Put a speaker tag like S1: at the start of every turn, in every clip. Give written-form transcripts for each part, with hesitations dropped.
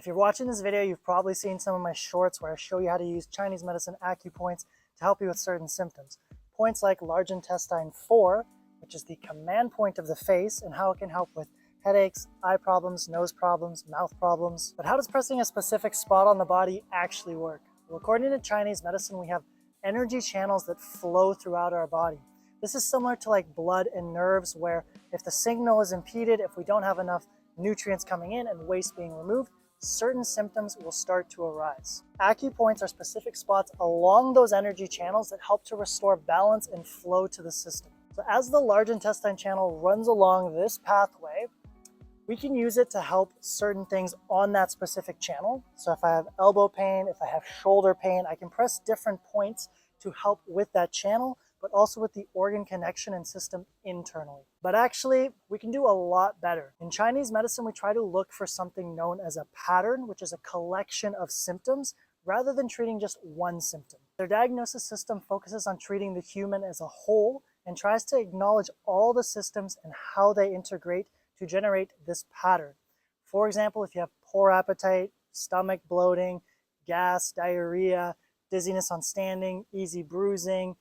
S1: If you're watching this video, you've probably seen some of my shorts where I show you how to use Chinese medicine acupoints to help you with certain symptoms. Points like large intestine 4, which is the command point of the face, and how it can help with headaches, eye problems, nose problems, mouth problems. But how does pressing a specific spot on the body actually work? Well, according to Chinese medicine, we have energy channels that flow throughout our body. This is similar to like blood and nerves, where if the signal is impeded, if we don't have enough nutrients coming in and waste being removed, certain symptoms will start to arise. Acupoints are specific spots along those energy channels that help to restore balance and flow to the system. So as the large intestine channel runs along this pathway, we can use it to help certain things on that specific channel. So if I have elbow pain, if I have shoulder pain, I can press different points to help with that channel, but also with the organ connection and system internally. But actually, we can do a lot better. In Chinese medicine, we try to look for something known as a pattern, which is a collection of symptoms, rather than treating just one symptom. Their diagnosis system focuses on treating the human as a whole and tries to acknowledge all the systems and how they integrate to generate this pattern. For example, if you have poor appetite, stomach bloating, gas, diarrhea, dizziness on standing, easy bruising,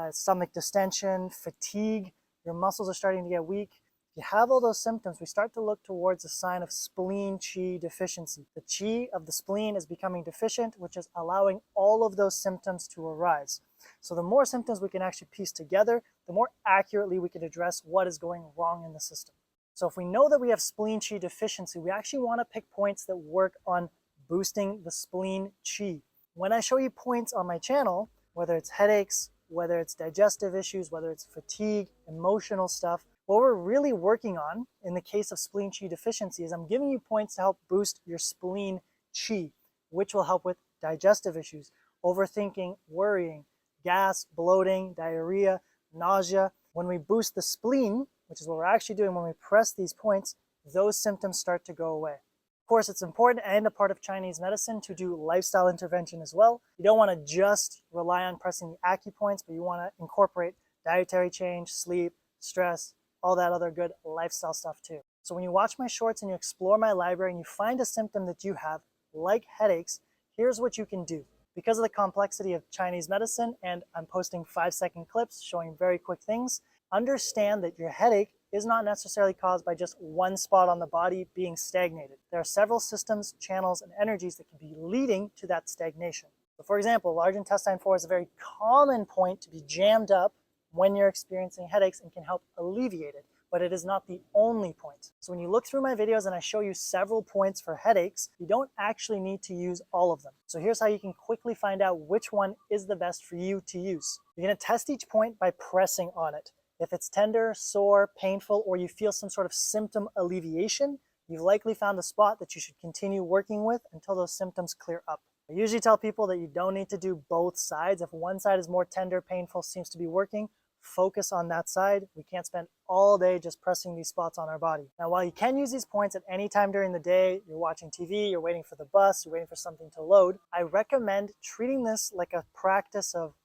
S1: stomach distension, fatigue, your muscles are starting to get weak. If you have all those symptoms, we start to look towards a sign of spleen qi deficiency. The qi of the spleen is becoming deficient, which is allowing all of those symptoms to arise. So the more symptoms we can actually piece together, the more accurately we can address what is going wrong in the system. So if we know that we have spleen qi deficiency, we actually want to pick points that work on boosting the spleen qi. When I show you points on my channel, whether it's headaches, whether it's digestive issues, whether it's fatigue, emotional stuff, what we're really working on in the case of spleen qi deficiency is I'm giving you points to help boost your spleen qi, which will help with digestive issues, overthinking, worrying, gas, bloating, diarrhea, nausea. When we boost the spleen, which is what we're actually doing when we press these points, those symptoms start to go away. Of course, it's important and a part of Chinese medicine to do lifestyle intervention as well. You don't want to just rely on pressing the acupoints, but you want to incorporate dietary change, sleep, stress, all that other good lifestyle stuff too. So when you watch my shorts and you explore my library and you find a symptom that you have, like headaches, here's what you can do. Because of the complexity of Chinese medicine, and I'm posting 5-second clips showing very quick things, understand that your headache is not necessarily caused by just one spot on the body being stagnated. There are several systems, channels, and energies that can be leading to that stagnation. So for example, large intestine 4 is a very common point to be jammed up when you're experiencing headaches and can help alleviate it, but it is not the only point. So when you look through my videos and I show you several points for headaches, you don't actually need to use all of them. So here's how you can quickly find out which one is the best for you to use. You're going to test each point by pressing on it. If it's tender, sore, painful, or you feel some sort of symptom alleviation, you've likely found a spot that you should continue working with until those symptoms clear up. I usually tell people that you don't need to do both sides. If one side is more tender, painful, seems to be working, focus on that side. We can't spend all day just pressing these spots on our body. Now, while you can use these points at any time during the day, you're watching TV, you're waiting for the bus, you're waiting for something to load, I recommend treating this like a practice of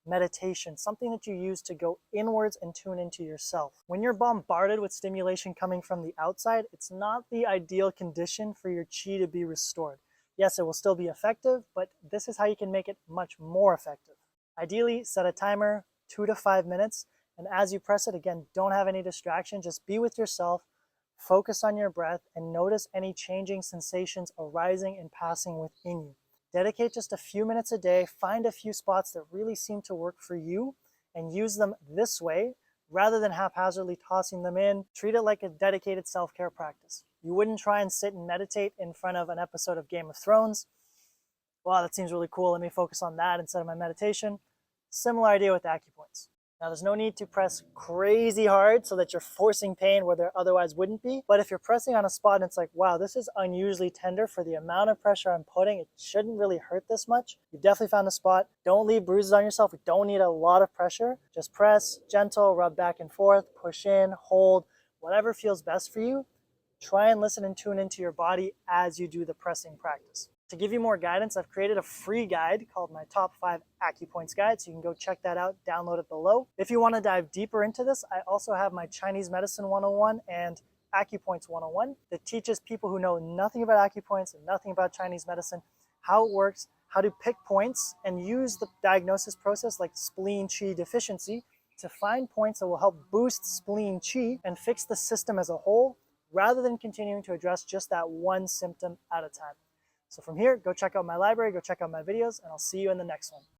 S1: meditation, something that you use to go inwards and tune into yourself. When you're bombarded with stimulation coming from the outside, it's not the ideal condition for your qi to be restored. Yes, it will still be effective, but this is how you can make it much more effective. Ideally, set a timer, 2 to 5 minutes, and as you press it, again, don't have any distraction, just be with yourself, focus on your breath, and notice any changing sensations arising and passing within you. Dedicate just a few minutes a day, find a few spots that really seem to work for you, and use them this way, rather than haphazardly tossing them in. Treat it like a dedicated self-care practice. You wouldn't try and sit and meditate in front of an episode of Game of Thrones. Wow, that seems really cool, let me focus on that instead of my meditation. Similar idea with acupoints. Now, there's no need to press crazy hard so that you're forcing pain where there otherwise wouldn't be. But if you're pressing on a spot and it's like, wow, this is unusually tender for the amount of pressure I'm putting, it shouldn't really hurt this much. You've definitely found a spot. Don't leave bruises on yourself. We don't need a lot of pressure. Just press, gentle, rub back and forth, push in, hold, whatever feels best for you. Try and listen and tune into your body as you do the pressing practice. To give you more guidance, I've created a free guide called my Top 5 Acupoints Guide, so you can go check that out, download it below. If you want to dive deeper into this, I also have my Chinese Medicine 101 and Acupoints 101 that teaches people who know nothing about acupoints and nothing about Chinese medicine how it works, how to pick points and use the diagnosis process like spleen qi deficiency to find points that will help boost spleen qi and fix the system as a whole rather than continuing to address just that one symptom at a time. So from here, go check out my library, go check out my videos, and I'll see you in the next one.